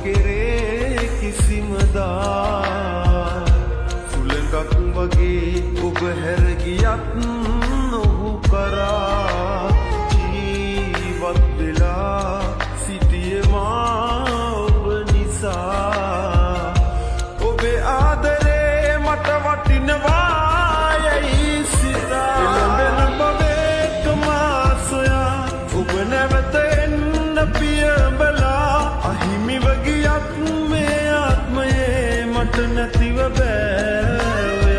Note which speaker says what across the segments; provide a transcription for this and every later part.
Speaker 1: කෙරේ කිසිමදා සුළඟක් වගේ ඔබ හැර ගියත් නොහු කරා ජීවත් වෙලා සිටියේ මා ඔබ නිසා ඔබේ ආදරේ මට වටිනවා යයි සිතා එළඹෙන බවෙකම සොයා ඔබ නැවත එන්න පියඹලා අහිමිව ගියත් මේ ආත්මයේ මට නැතිව බෑ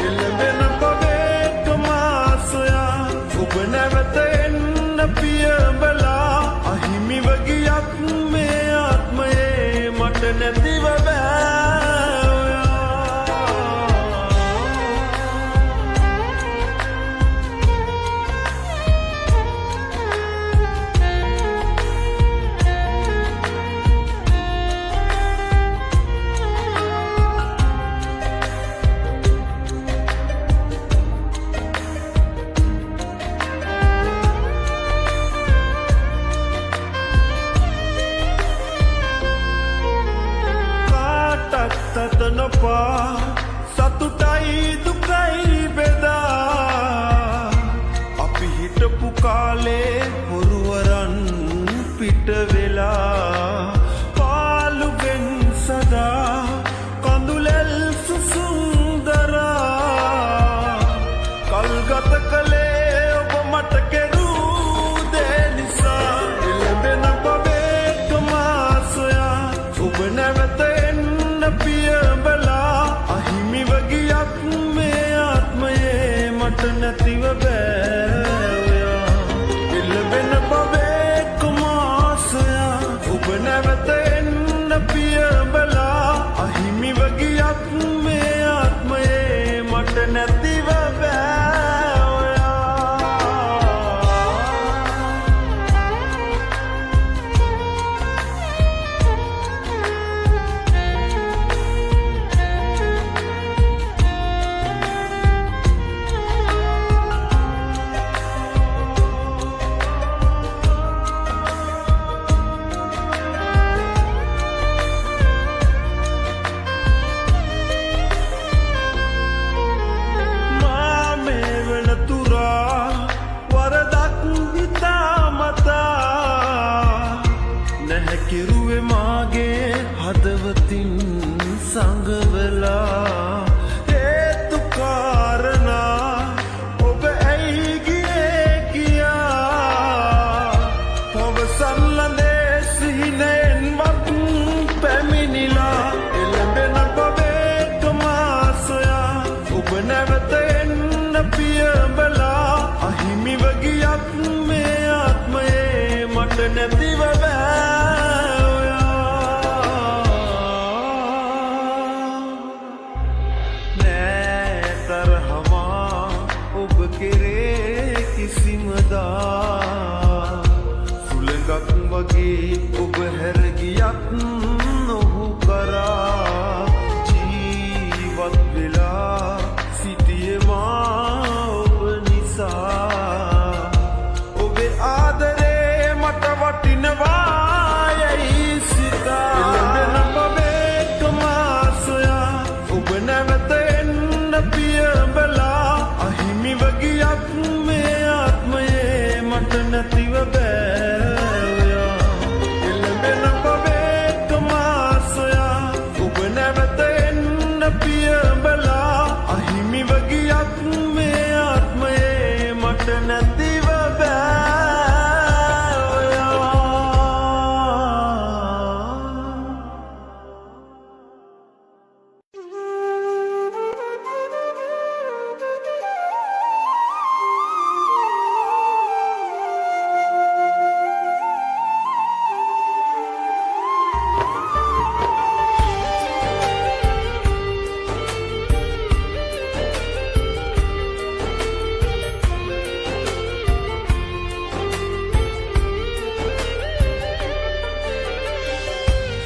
Speaker 1: එළඹෙන බවෙකම සොයා ඔබ නැවත එන්න පියඹලා අහිමිව ගියත් මේ ආත්මයේ මට නැතිව බෑ සතුටයි දුකයි බෙදා අපි හිටපු කාලේ හොරුවරන් පිට වෙලා පාළුවෙන් සදා කඳුලෙල් සුසුන්දරා කල්ගත කළේ ඔබ මට කෙරූ දේ නිසා එළඹෙන බවෙකම සොයා ඔබ නැවත එන්න පියඹලා අහිමිව ගියත් මේ ආත්මයේ මට නැතිව බෑ එළඹෙන බවෙකම සොයා ඔබ නැවත එන්න පියඹලා අහිමිව ගියත් මේ ආත්මයේ මට නැතිව බෑ කෙරුවේ මාගේ හදවතින් සංගවලා හේතු කාරණා ඔබ ඇයි ගියේ කියා පවසන් ලඳේ සිහිනෙන්වත් පැමිණිලා එළඹෙන බවෙකම සොයා ඔබ නැවත එන්න පියඹලා අහිමිව ගියත් මේ ආත්මයේ මට නැතිව බෑ සුළඟක් වගේ ඔබ හැර ගියත් නොහු කරා ජීවත් වෙලා සිටියේ මා ඔබ නිසා ඔබේ ආදරේ මට වටිනවා යයි සිතා එළඹෙන බවෙකම සොයා ඔබ නැවත එන්න පියඹලා අහිමිව ගියත් මේ ආත්මයේ මට නැතිව බෑ එළඹෙන බවෙකම සොයා ඔබ නැවත එන්න පියඹලා අහිමිව ගියත් මේ ආත්මයේ මට නැතිව බෑ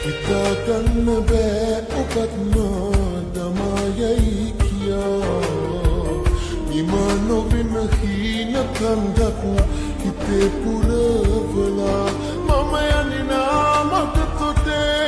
Speaker 1: හිතාගන්න බෑ ඔබත් මාදමයයි කියා නිම නොවෙන හීන කන්දක් හිතේ පුරවලා මම යන්නේ නාමට තොටේ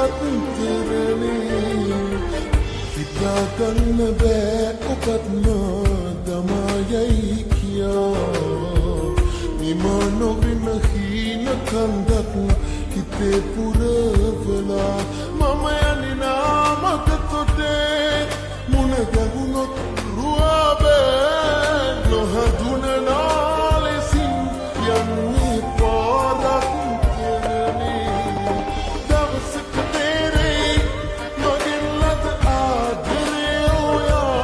Speaker 1: පත්තරනේ හිතාගන්න බෑ ඔබත් දමායයි කියා නිම නොවෙන හීන කන්දක් හිතේ පුරවලා මම යන්නේ මට තොටේ මුණ ගැහුණොත් රුවබෑ නොහඳුන නාලෙසින් යන්නේ පාරක් කරනේ දවසක තේරෙයි මගෙන් ලද ආදරේ ඔයා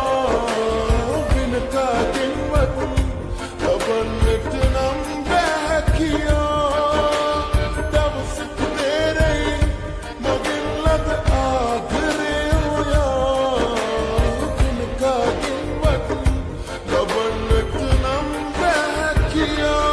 Speaker 1: වෙන කාගෙන්වත් ලබන්නට නම් බෑ කියා දවසක තේරෙයි මගෙන් ලද ආදරේ ඔයා වෙන කාගෙන්වත් ලබන්නට නම් බෑ කියා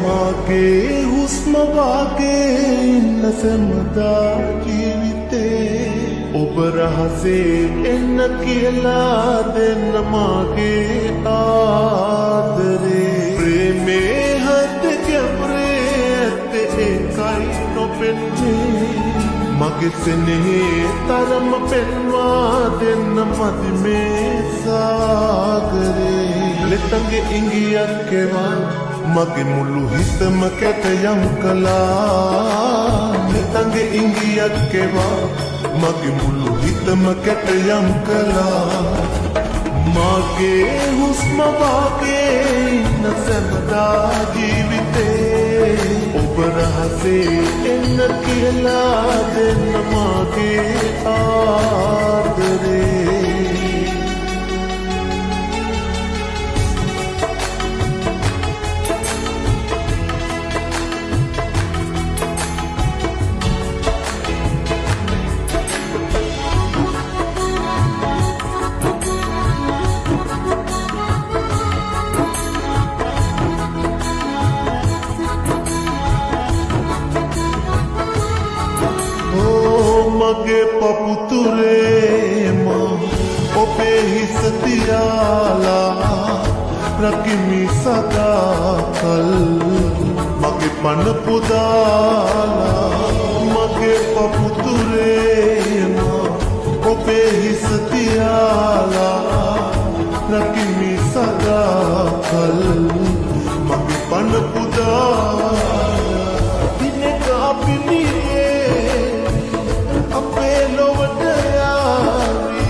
Speaker 1: මාගේ හුස්ම වාගේ ඉන්න සැමදා ජීවිතේ ඔබ රහසේ එන්න කියලා දෙන්න මාගේ ආදරේ ප්‍රේමේ හද කැමරේ ඇත්තේ ඒකයි නොපෙන්නේ මගේ සෙනෙහේ තරම පෙන්වා දෙන්න මදි මේ සාගරේ ලෙතගේ ඉංගියක් කෙවා මගේ මුළු හිතම කැටයම් කළා ලෙතගේ ඉංගියක් කෙවා මගේ මුළු හිතම කැටයම් කළා මගේ හුස්ම වාගේ ඉන්න සැමදා ජීවිතේ ඔබ රහසේ එන්න කියලා දෙන්න මගේ ආදරේ මගේ පපුතුරේ ඔබේ හිස තියාලා රකිමි සදාකල් මගේ පන පුදාලා මගේ පපුතුරේ ඔබේ හිස තියාලා රකිමි සදාකල් මගේ පන පුදාලා දිනක අපි අපේ ලොවට යාවි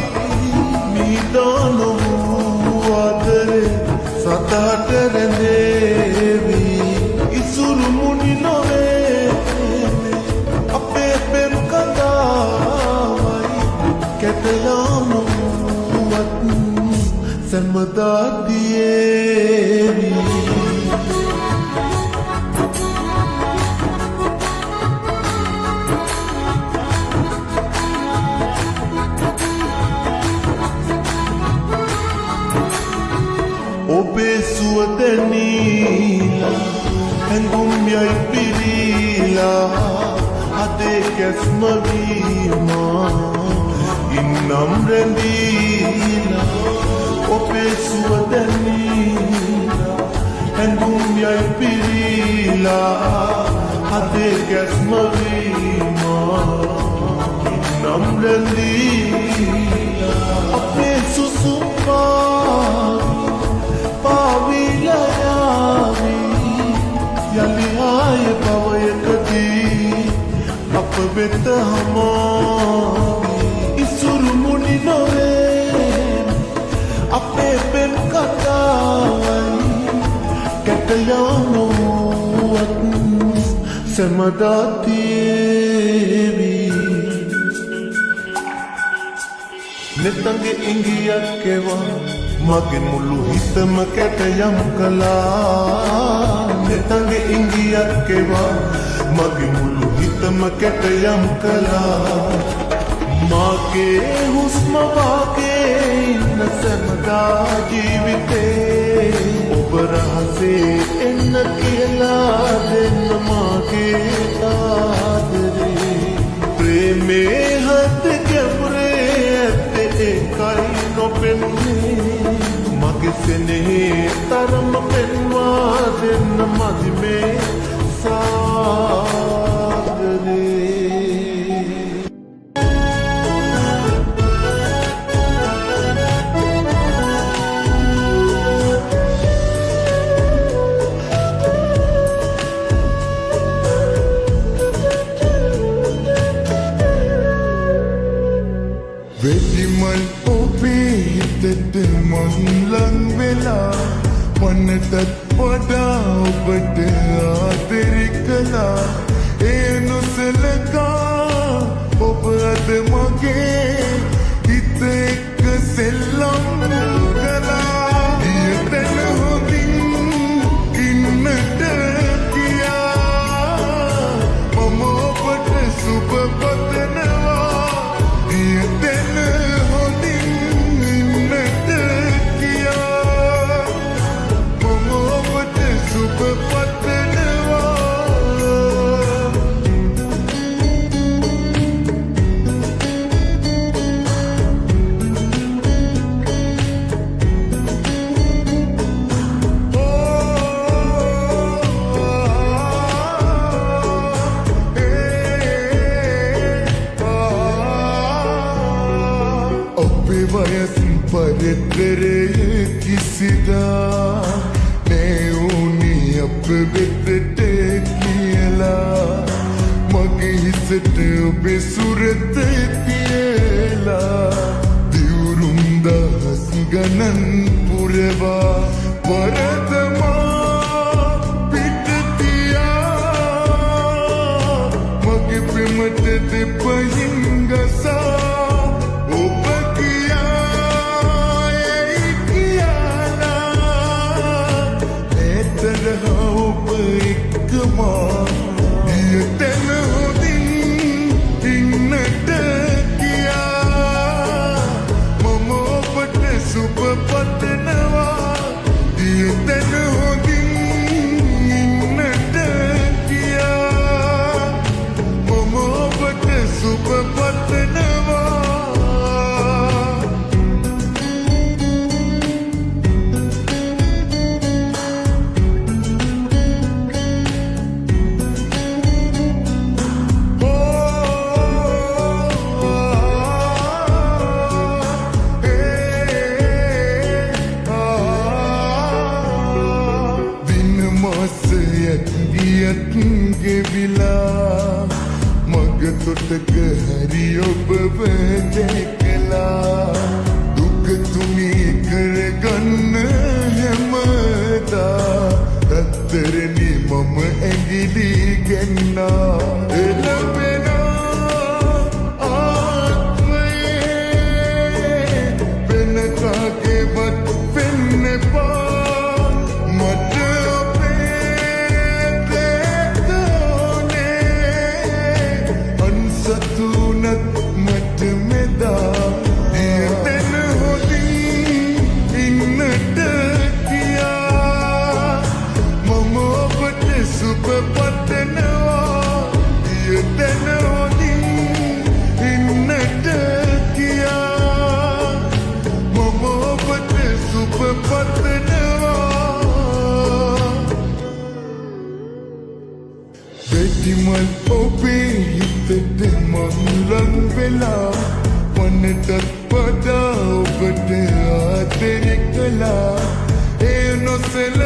Speaker 1: මීදනු ආදරේ සතහට රැඳේවි ඉසුරු මුනි නොවේ අපේ පෙම් කතාවයි කැටයානුවත් සැමදා තියේවි ඔබේ සුවදනීලා හැඟුම් යයි පිරීලා අදේ කැස්ම වීමා ඉන්නම් රැඳීලා ඔබේ සුවදනීලා හැඟුම් යයි පිරීලා අදේ කැස්ම වීමා ඉන්නම් රැඳීලා අපේ සුසුම්පා පාවිලයාවි යලි ආය පවයකදී අප වෙත හමාවි ඉසුරු මුනි නොවේ අපේ පෙම් කතාවයි කැටයානුවත් සැමදා තියේවි නෙතගේ ඉංගියක් කෙවා මගේ මුළු හිතම කැටයම් කළා නෙතගේ ඉංගියක් කෙවා මගේ මුළු හිතම කැටයම් කළා මගේ හුස්ම වාගේ ඉන්න සැමදා ජීවිතේ ඔබ ඔබ රහසේ එන්න කියලා දෙන්න මාගේ ආදරේ ප්‍රේමේ හද කැපුරේ ඇත්තේ ඒකයි නොපෙන්නේ මගේ සෙනෙහේ තරම පෙන්වා දෙන්න මදි මේ සාදරේ
Speaker 2: වෙදිමල් ඔබේ හිතට මංලන් වෙලා මනටත් වඩා ඔබට ආදරය කළා ඒ නොසලකා ඔබ අද මගේ හිත එක්ක සෙල්ලම් කළා ඊතන හොඳින් ඉන්නට කියා මම ඔබට සුබ පතනවා ඊතන හොඳින් ඉන්නට කියා මම ඔබට සුබ පතනවා ඔබේ වයස් පරිතරයේ කිසිදා නැවුනි අප වෙතට කියලා මගේ හිසට ඔබේ සුරත තියලා දිවුරුම් දහස් ගණන් පුරවා වරදමා පිට තියා මගේ ප්‍රේමට දෙපයින් ගසා ඔබ කියා ඒ කියලා එතන ඔබ එක්කමා ඊතන හොඳින් ඉන්නට කියා මම ඔබට සුබ පතනවා ඊතන හොඳින් ඉන්නට කියා මම ඔබට සුබ පතනවා ගෙවිලා මග තොටක හරි ඔබව දැකලා දුක තුනී කරගන්න හැමදා රත්තරනි මම ඇඟිලි ගැන්නා එළවෙනා ආත්මයේ වෙන කාගේවත් වෙන්න එපා මට සතුනත් මට මෙදා ඊතන හොඳින් ඉන්නට කියා මම ඔබට සුබ පතනවා ඊතන හොඳින් ඉන්නට කියා මම ඔබට සුබ පතනවා වෙදිමල් ඔබේ හිතට මංලන් වෙලා මනටත් වඩා ඔබට ආදරය කළා ඒ නොසල